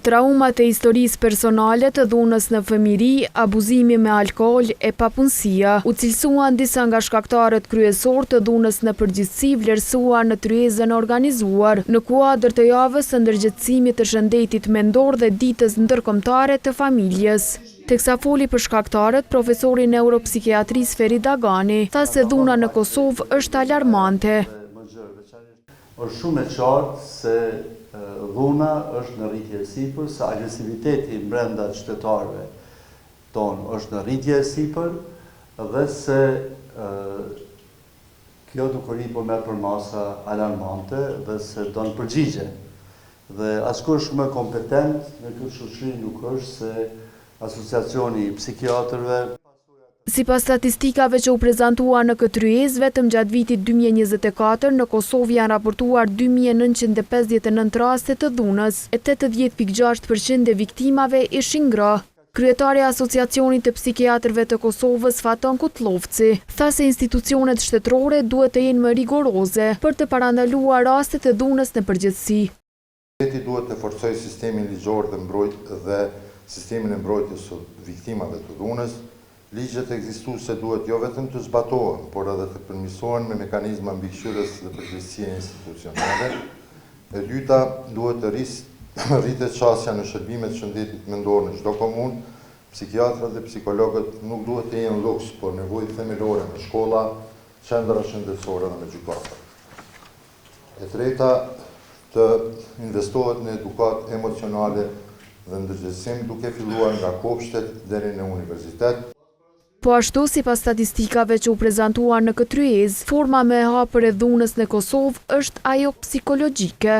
Traumat e historisë personale të dhunës në fëmijëri, abuzimi me alkool e papunësia u cilësuan disa nga shkaktarët kryesor të dhunës në përgjithësi vlerësuar në tryezën organizuar në kuadër të javës së ndërgjegjësimit të shëndetit mendor dhe ditës ndërkombëtare të familjes. Teksa foli për shkaktarët, profesori neuropsikiatrisë Ferit Dagani tha se dhuna në Kosovë është alarmante. Është shumë e qartë se dhuna është në rritje e sipër, se agresiviteti brenda qytetarëve tonë është në rritje e sipër dhe se kjo dukuri po merr për masa alarmante dhe se do në përgjigje. Dhe askush më kompetent në këtë shoqëri nuk është se Asociacioni i Psikiatrëve. Sipas statistikave që u prezantuan në këtë ryezë, vetëm gjatë vitit 2024 në Kosovë janë raportuar 2959 raste të dhunës, e 80.6% e viktimave ishin gra. Kryetari i Asociacionit të Psikiatrëve të Kosovës, Faton Kutlovci, tha se institucionet shtetërore duhet të jenë më rigoroze për të parandaluar rastet e dhunës në përgjithësi. Shteti duhet të forcojë sistemin ligjor dhe sistemin e mbrojtjes së viktimave të dhunës. Ligjet ekzistuese duhet jo vetëm të zbatohen, por edhe të përmirësohen me mekanizma mbikëqyrës dhe përgjegjësie institucionale. E dyta, duhet të rritet qasja në shërbimet shëndetit mendor në çdo komunë. Psikiatrët dhe psikologët nuk duhet të jenë luks, por nevojë themelore në shkolla, qendra shëndetësore dhe në gjykata. E treta, të investohet në edukat emocionale dhe ndërgjegjësim duke filluar nga kopshtet deri në universitet. Po ashtu, sipas statistikave që u prezantuan në këtë ryezë, forma më e hapur e dhunës në Kosovë është ajo psikologjike.